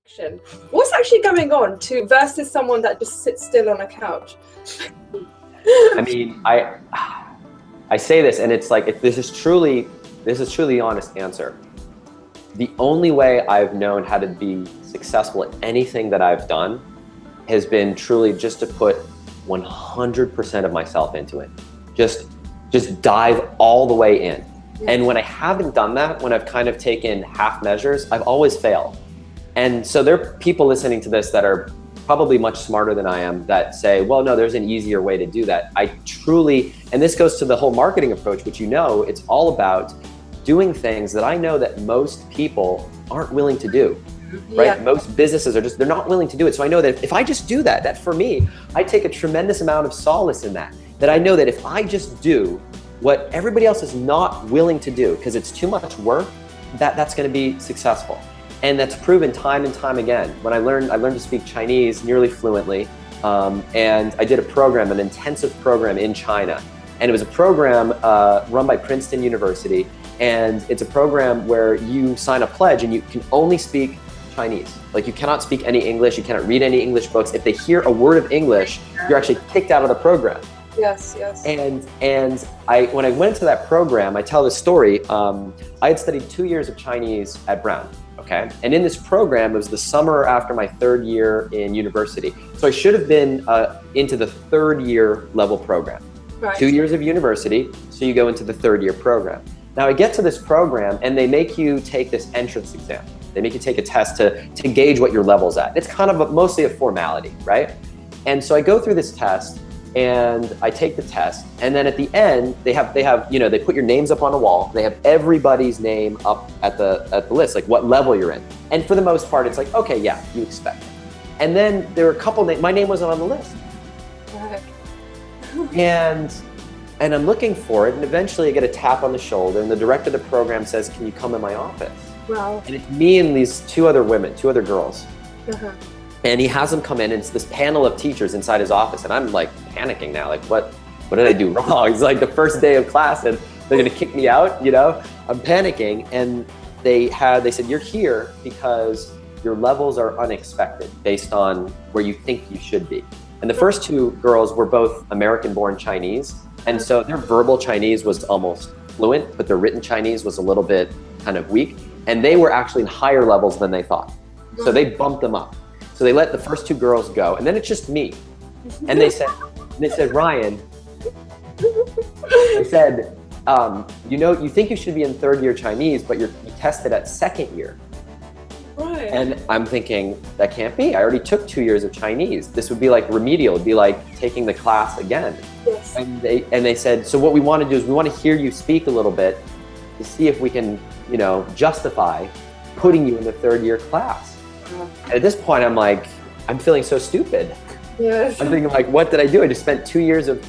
action. What's actually going on to versus someone that just sits still on a couch? I mean, I say this, and it's like this is truly the honest answer. The only way I've known how to be successful at anything that I've done has been truly just to put 100% of myself into it. Just dive all the way in. Yeah. And when I haven't done that, when I've kind of taken half measures, I've always failed. And so there are people listening to this that are probably much smarter than I am that say, well, no, there's an easier way to do that. I truly, and this goes to the whole marketing approach, which it's all about doing things that I know that most people aren't willing to do, right? Yeah. Most businesses they're not willing to do it. So I know that if I just do that for me, I take a tremendous amount of solace in that I know that if I just do what everybody else is not willing to do, because it's too much work, that's gonna be successful. And that's proven time and time again. When I learned to speak Chinese nearly fluently, and I did a program, an intensive program in China. And it was a program run by Princeton University. And it's a program where you sign a pledge and you can only speak Chinese. Like you cannot speak any English, you cannot read any English books. If they hear a word of English, you're actually kicked out of the program. Yes, yes. And when I went into that program, I tell this story, I had studied 2 years of Chinese at Brown. Okay. And in this program, it was the summer after my third year in university. So I should have been into the third year level program. Right. 2 years of university, so you go into the third year program. Now I get to this program and they make you take this entrance exam. They make you take a test to gauge what your level's at. It's kind of mostly a formality, right? And so I go through this test and I take the test, and then at the end they put your names up on a wall. They have everybody's name up at the list, like what level you're in. And for the most part, it's like, okay, yeah, you expect it. And then there were a couple names, my name wasn't on the list. Right. and I'm looking for it, and eventually I get a tap on the shoulder, and the director of the program says, "Can you come in my office?" Wow. And it's me and these two other girls. Uh-huh. And he has them come in, and it's this panel of teachers inside his office, and I'm like panicking now, like what did I do wrong? It's like the first day of class and they're gonna kick me out, you know? I'm panicking, and they said, "You're here because your levels are unexpected based on where you think you should be." And the first two girls were both American-born Chinese, and so their verbal Chinese was almost fluent, but their written Chinese was a little bit kind of weak, and they were actually in higher levels than they thought. So they bumped them up. So they let the first two girls go, and then it's just me. And they said, "Ryan," they said, you think you should be in third year Chinese, but you tested at second year." Right. And I'm thinking, that can't be. I already took 2 years of Chinese. This would be like remedial. It'd be like taking the class again. Yes. And they said, "So what we want to do is we want to hear you speak a little bit to see if we can, justify putting you in the third year class." And at this point, I'm feeling so stupid. Yes. I'm thinking like, what did I do? I just spent 2 years of,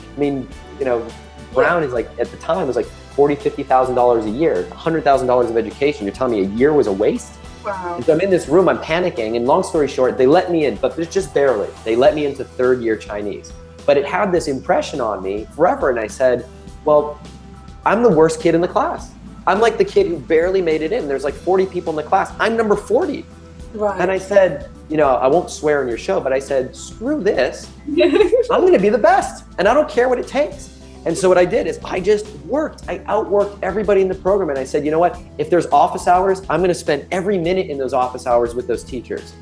Brown is like, at the time, it was like $40,000, $50,000 a year, $100,000 of education. You're telling me a year was a waste? Wow. And so I'm in this room, I'm panicking, and long story short, they let me in, but just barely. They let me into third year Chinese. But it had this impression on me forever, and I said, well, I'm the worst kid in the class. I'm like the kid who barely made it in. There's like 40 people in the class. I'm number 40. Right. And I said, I won't swear on your show, but I said, screw this. I'm gonna be the best, and I don't care what it takes. And so what I did is I just worked. I outworked everybody in the program, and I said, you know what? If there's office hours, I'm gonna spend every minute in those office hours with those teachers.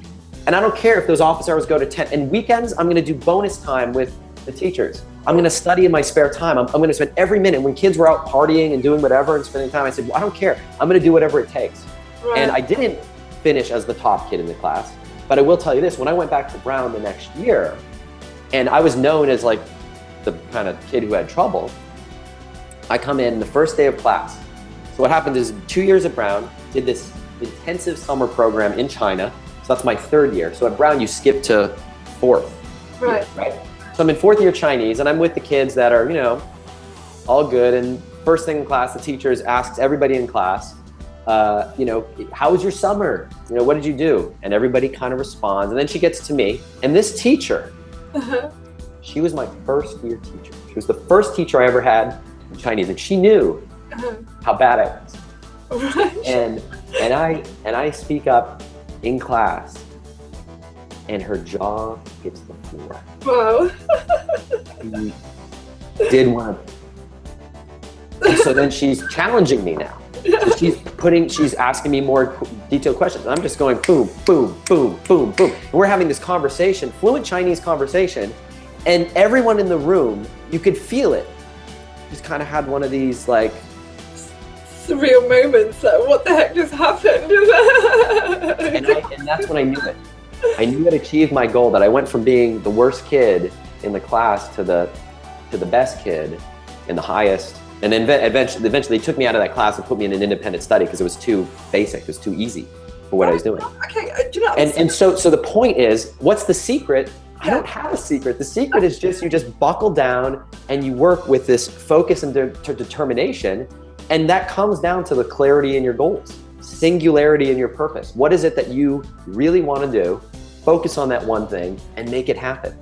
And I don't care if those office hours go to 10. And weekends, I'm gonna do bonus time with the teachers. I'm gonna study in my spare time. I'm gonna spend every minute. When kids were out partying and doing whatever and spending time, I said, well, I don't care. I'm gonna do whatever it takes. Right. And I didn't finish as the top kid in the class, but I will tell you this, when I went back to Brown the next year, and I was known as like the kind of kid who had trouble, I come in the first day of class. So what happened is 2 years at Brown, did this intensive summer program in China. So that's my third year. So at Brown, you skip to fourth right. year, right? So I'm in fourth year Chinese, and I'm with the kids that are, all good. And first thing in class, the teachers asks everybody in class, how was your summer? What did you do? And everybody kind of responds. And then she gets to me, and this teacher, she was my first year teacher. She was the first teacher I ever had in Chinese, and she knew how bad I was. Right. And I speak up in class, and her jaw hits the floor. Wow. She did one. And so then she's challenging me now. So she's asking me more detailed questions. I'm just going boom, boom, boom, boom, boom. And we're having this conversation, fluent Chinese conversation, and everyone in the room, you could feel it. Just kind of had one of these like surreal moments. Like, what the heck just happened? and that's when I knew it. I knew I'd achieved my goal, that I went from being the worst kid in the class to the best kid and the highest. And then eventually they took me out of that class and put me in an independent study because it was too basic, it was too easy for what I was doing. Okay, do you know? And so the point is, what's the secret? I don't have a secret. The secret is you just buckle down and you work with this focus and determination. And that comes down to the clarity in your goals, singularity in your purpose. What is it that you really want to do? Focus on that one thing and make it happen.